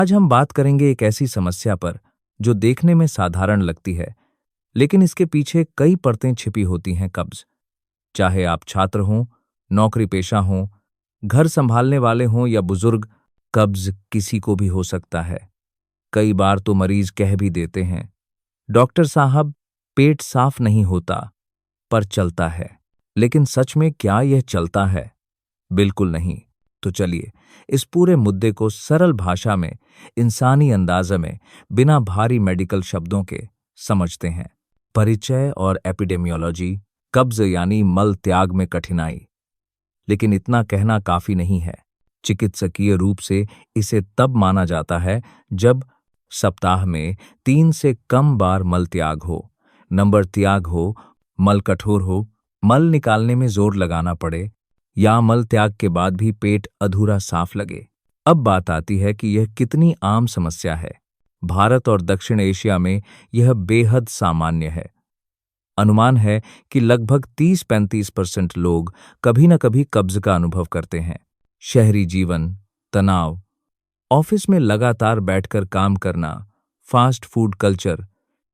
आज हम बात करेंगे एक ऐसी समस्या पर जो देखने में साधारण लगती है, लेकिन इसके पीछे कई परतें छिपी होती हैं। कब्ज। चाहे आप छात्र हों, नौकरी पेशा हों, घर संभालने वाले हों या बुजुर्ग, कब्ज किसी को भी हो सकता है। कई बार तो मरीज कह भी देते हैं, डॉक्टर साहब पेट साफ नहीं होता पर चलता है। लेकिन सच में क्या यह चलता है? बिल्कुल नहीं। तो चलिए इस पूरे मुद्दे को सरल भाषा में, इंसानी अंदाज़ में, बिना भारी मेडिकल शब्दों के समझते हैं। परिचय और एपिडेमियोलॉजी। कब्ज यानी मल त्याग में कठिनाई। लेकिन इतना कहना काफी नहीं है। चिकित्सकीय रूप से इसे तब माना जाता है जब सप्ताह में 3 से कम बार मल त्याग हो, नंबर त्याग हो, मल कठोर हो, मल निकालने में जोर लगाना पड़े, या मल त्याग के बाद भी पेट अधूरा साफ लगे। अब बात आती है कि यह कितनी आम समस्या है। भारत और दक्षिण एशिया में यह बेहद सामान्य है। अनुमान है कि लगभग 30-35% लोग कभी न कभी कब्ज का अनुभव करते हैं। शहरी जीवन, तनाव, ऑफिस में लगातार बैठकर काम करना, फास्ट फूड कल्चर,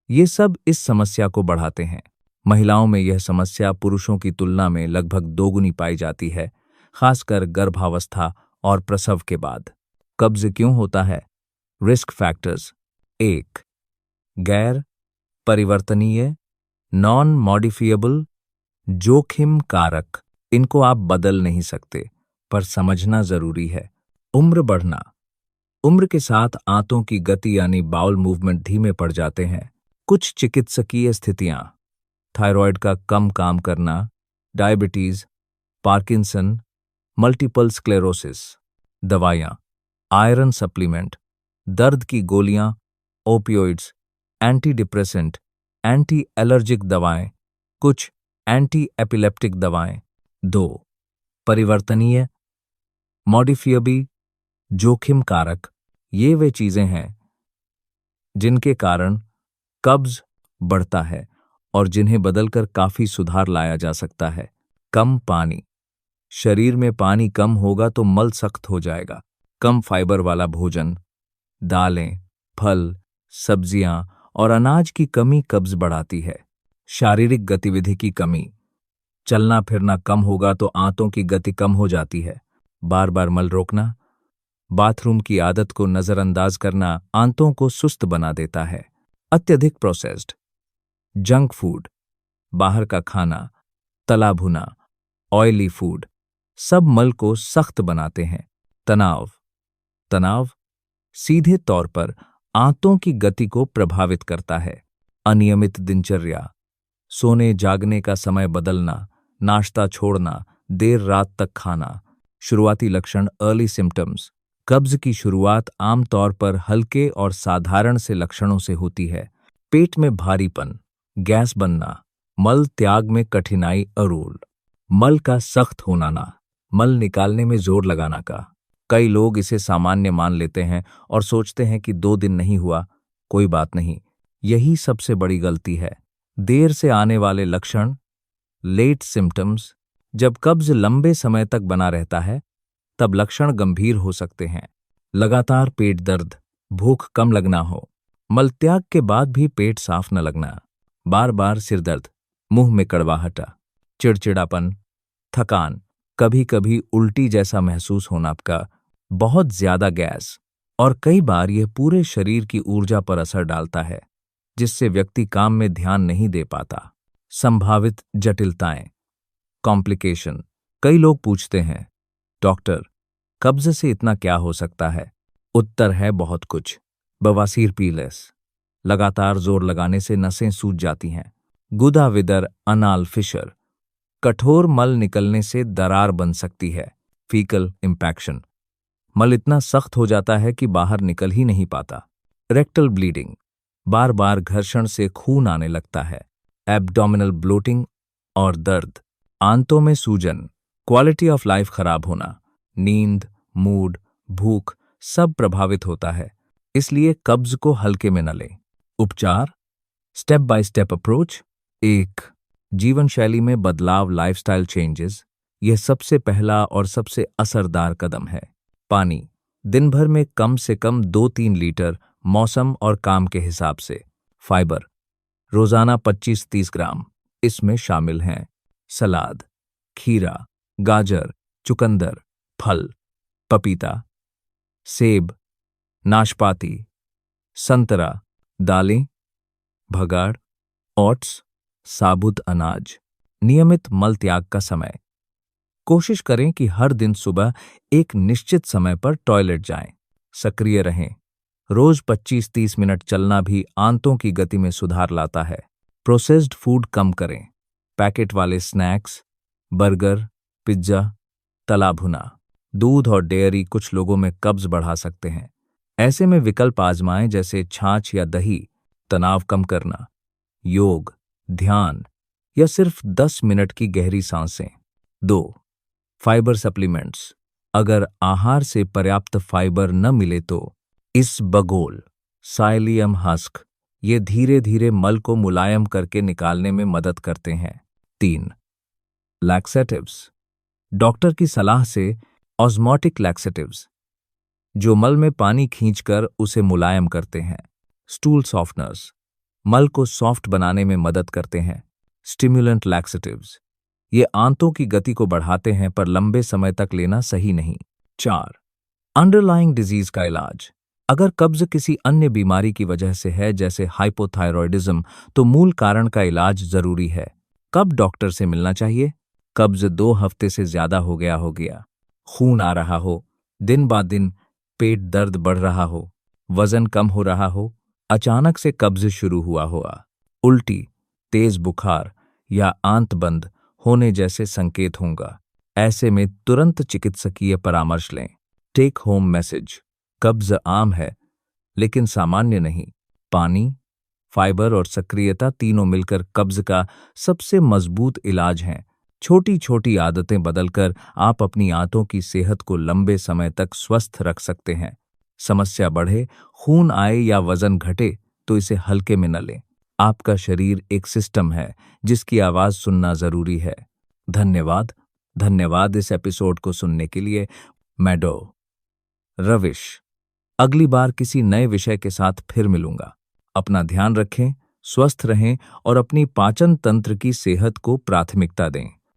ये सब इस समस्या को बढ़ाते हैं। महिलाओं में यह समस्या पुरुषों की तुलना में लगभग दोगुनी पाई जाती है, खासकर गर्भावस्था और प्रसव के बाद। कब्ज क्यों होता है? Risk factors. 1. गैर परिवर्तनीय, नॉन मॉडिफिएबल, जोखिम कारक। इनको आप बदल नहीं सकते, पर समझना जरूरी है। उम्र बढ़ना। उम्र के साथ आंतों की गति यानी बाउल मूवमेंट धीमे पड़ जाते हैं। कुछ चिकित्सकीय स्थितियां, थायराइड का कम काम करना, डायबिटीज, पार्किंसन, मल्टीपल स्क्लेरोसिस। दवाइयां, आयरन सप्लीमेंट, दर्द की गोलियां, opioids, anti depressant, anti allergic दवाएं, कुछ एंटी एपिलेप्टिक दवाएं। 2. परिवर्तनीय, मॉडिफिएबल, जोखिम कारक। ये वे चीजें हैं जिनके कारण कब्ज बढ़ता है और जिन्हें बदलकर काफी सुधार लाया जा सकता है। कम पानी। शरीर में पानी कम होगा तो मल सख्त हो जाएगा। कम फाइबर वाला भोजन, दालें, फल, सब्जियां और अनाज की कमी कब्ज बढ़ाती है। शारीरिक गतिविधि की कमी। चलना फिरना कम होगा तो आंतों की गति कम हो जाती है। बार बार मल रोकना, बाथरूम की आदत को नजरअंदाज करना आंतों को सुस्त बना देता है। अत्यधिक प्रोसेस्ड, जंक फूड, बाहर का खाना, तला भुना, ऑयली फूड, सब मल को सख्त बनाते हैं। तनाव। तनाव सीधे तौर पर आंतों की गति को प्रभावित करता है। अनियमित दिनचर्या, सोने जागने का समय बदलना, नाश्ता छोड़ना, देर रात तक खाना। शुरुआती लक्षण, अर्ली सिम्टम्स। कब्ज की शुरुआत आमतौर पर हल्के और साधारण से लक्षणों से होती है। पेट में भारीपन, गैस बनना, मल त्याग में कठिनाई, अरूल, मल का सख्त होना ना, मल निकालने में जोर लगाना का। कई लोग इसे सामान्य मान लेते हैं और सोचते हैं कि 2 दिन नहीं हुआ, कोई बात नहीं। यही सबसे बड़ी गलती है। देर से आने वाले लक्षण, लेट सिम्टम्स। जब कब्ज लंबे समय तक बना रहता है तब लक्षण गंभीर हो सकते हैं। लगातार पेट दर्द, भूख कम लगना हो, मलत्याग के बाद भी पेट साफ न लगना, बार बार सिर दर्द, मुंह में कड़वाहट, चिड़चिड़ापन, थकान, कभी कभी उल्टी जैसा महसूस होना, आपका बहुत ज्यादा गैस, और कई बार यह पूरे शरीर की ऊर्जा पर असर डालता है जिससे व्यक्ति काम में ध्यान नहीं दे पाता। संभावित जटिलताएं, कॉम्प्लिकेशन। कई लोग पूछते हैं, डॉक्टर कब्ज से इतना क्या हो सकता है? उत्तर है बहुत कुछ। बवासीर, पीएलएस, लगातार जोर लगाने से नसें सूज जाती हैं। गुदा विदर, अनाल फिशर, कठोर मल निकलने से दरार बन सकती है। फीकल इंपैक्शन, मल इतना सख्त हो जाता है कि बाहर निकल ही नहीं पाता। रेक्टल ब्लीडिंग, बार बार घर्षण से खून आने लगता है। एब्डोमिनल ब्लोटिंग और दर्द, आंतों में सूजन, क्वालिटी ऑफ लाइफ खराब होना, नींद, मूड, भूख सब प्रभावित होता है। इसलिए कब्ज को हल्के में न लें। उपचार, स्टेप बाय स्टेप अप्रोच। 1. जीवन शैली में बदलाव, लाइफस्टाइल चेंजेस। यह सबसे पहला और सबसे असरदार कदम है। पानी, दिन भर में कम से कम 2-3 लीटर, मौसम और काम के हिसाब से। फाइबर रोजाना 25-30 ग्राम। इसमें शामिल हैं सलाद, खीरा, गाजर, चुकंदर, फल, पपीता, सेब, नाशपाती, संतरा, दालें, भगाड़, ओट्स, साबुत अनाज। नियमित मल त्याग का समय। कोशिश करें कि हर दिन सुबह एक निश्चित समय पर टॉयलेट जाएं। सक्रिय रहें। रोज 25-30 मिनट चलना भी आंतों की गति में सुधार लाता है। प्रोसेस्ड फूड कम करें। पैकेट वाले स्नैक्स, बर्गर, पिज्जा, तला भुना, दूध और डेयरी कुछ लोगों में कब्ज बढ़ा सकते हैं। ऐसे में विकल्प आजमाएं, जैसे छाछ या दही। तनाव कम करना, योग, ध्यान या सिर्फ 10 मिनट की गहरी सांसें। 2. Fibre supplements. अगर आहार से पर्याप्त फाइबर न मिले तो इसबगोल, साइलियम हस्क ये धीरे धीरे मल को मुलायम करके निकालने में मदद करते हैं। 3. लैक्सेटिव्स। डॉक्टर की सलाह से ऑस्मोटिक लैक्सेटिव्स, जो मल में पानी खींचकर उसे मुलायम करते हैं। स्टूल सॉफ्टनर्स, मल को सॉफ्ट बनाने में मदद करते हैं। स्टिमुलेंट लैक्सेटिव्स, ये आंतों की गति को बढ़ाते हैं पर लंबे समय तक लेना सही नहीं। 4. अंडरलाइंग डिजीज का इलाज। अगर कब्ज किसी अन्य बीमारी की वजह से है, जैसे हाइपोथायरॉयडिज्म, तो मूल कारण का इलाज जरूरी है। कब डॉक्टर से मिलना चाहिए? कब्ज 2 हफ्ते से ज्यादा हो गया, खून आ रहा हो, दिन ब दिन पेट दर्द बढ़ रहा हो, वजन कम हो रहा हो, अचानक से कब्ज शुरू हुआ, उल्टी, तेज बुखार या आंत बंद होने जैसे संकेत होंगे। ऐसे में तुरंत चिकित्सकीय परामर्श लें। Take home message. कब्ज आम है लेकिन सामान्य नहीं। पानी, फाइबर और सक्रियता तीनों मिलकर कब्ज का सबसे मजबूत इलाज हैं। छोटी छोटी आदतें बदलकर आप अपनी आंतों की सेहत को लंबे समय तक स्वस्थ रख सकते हैं। समस्या बढ़े, खून आए या वजन घटे तो इसे हल्के में न लें। आपका शरीर एक सिस्टम है जिसकी आवाज सुनना जरूरी है। धन्यवाद इस एपिसोड को सुनने के लिए। मैं डॉ. रविश अगली बार किसी नए विषय के साथ फिर मिलूंगा। अपना ध्यान रखें, स्वस्थ रहें और अपनी पाचन तंत्र की सेहत को प्राथमिकता दें।